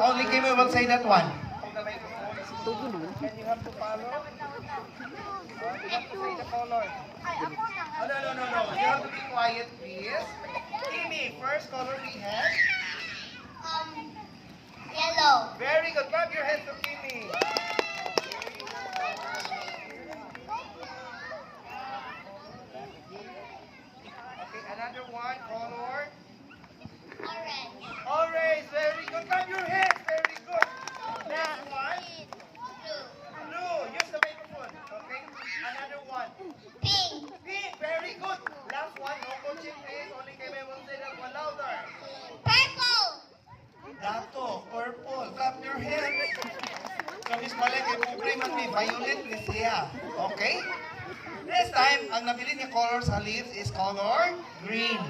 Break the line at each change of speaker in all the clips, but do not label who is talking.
Only Kimi will say that one.
Then you have to follow. You have to say the color. Oh, no. You have to be quiet, please. Kimi, first color we have.
Yellow.
Very good. Clap your hands to Kimi. Okay, another one. Color.
Orange.
Orange. Very good. Clap your hands. Very good. Next one.
Blue.
Blue. Use the microphone. Okay. Another one.
Pink.
Pink. Very good. Last one. No coaching, please. Only Kimi will say that one louder.
Purple.
Dato, purple. Clap your hands. So, Miss Colette, kay pobre man may violet, please siya. Okay? This time, ang nabili niya color sa leaves is color green.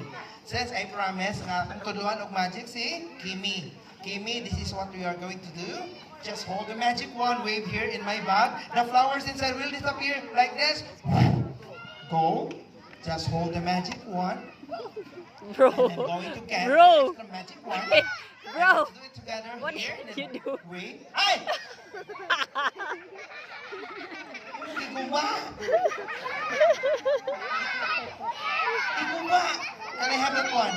Since I promise nga kung tudluan og magic si Kimi. Kimi, this is what we are going to do. Just hold the magic wand, wave here in my bag. The flowers inside will disappear like this. Go. Just hold the magic wand.
Bro.
And then going to get
Bro.
the magic wand.
Bro.
Let's do it together
What
here.
did
and
you
then
do?
Wait. Ay! Iguba! Iguba! Can I have that one?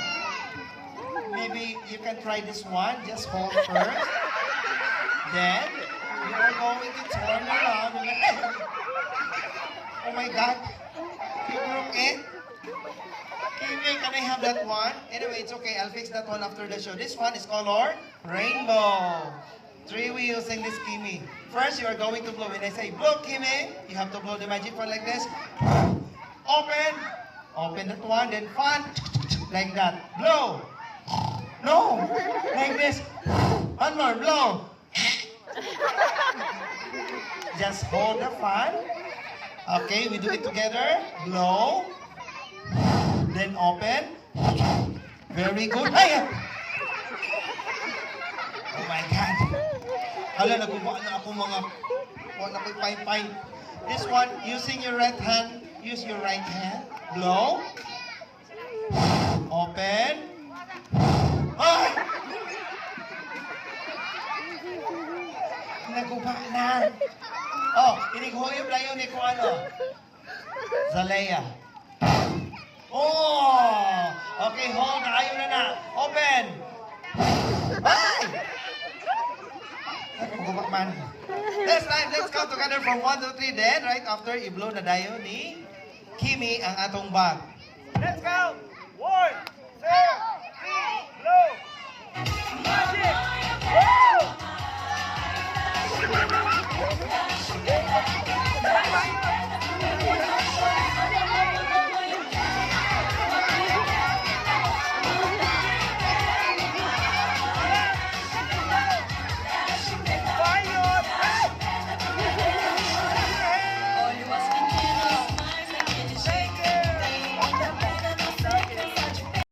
Maybe you can try this one. Just hold first. Then, you are going to turn around. Oh my God! You broke it? Kimi, can I have that one? Anyway, it's okay. I'll fix that one after the show. This one is color rainbow. 3 we using this, Kimi. First, you are going to blow. When I say blow, Kimi, you have to blow the magic one like this. Open. Open that one. Then fan. Like that. Blow. No. Like this. One more. Blow. Just hold the fan. Okay, we do it together. Blow. Then open. Very good. Ay! Oh my God. Hala, nagubuan na ako mga... Wala ko'y pay-pay. This one, using your right hand. Use your right hand. Blow. Open. Ay! Naguba na. Oh, inighoyop lang yun ni kung ano. Zalea. Oh! Okay, hold. Ayaw na. Open! Bye! Man. This time, let's count together from 1 to 3. Then, right after, i-blow na dayo ni Kimi ang atong bag.
Let's count. 1, 2, 3, blow. Magic!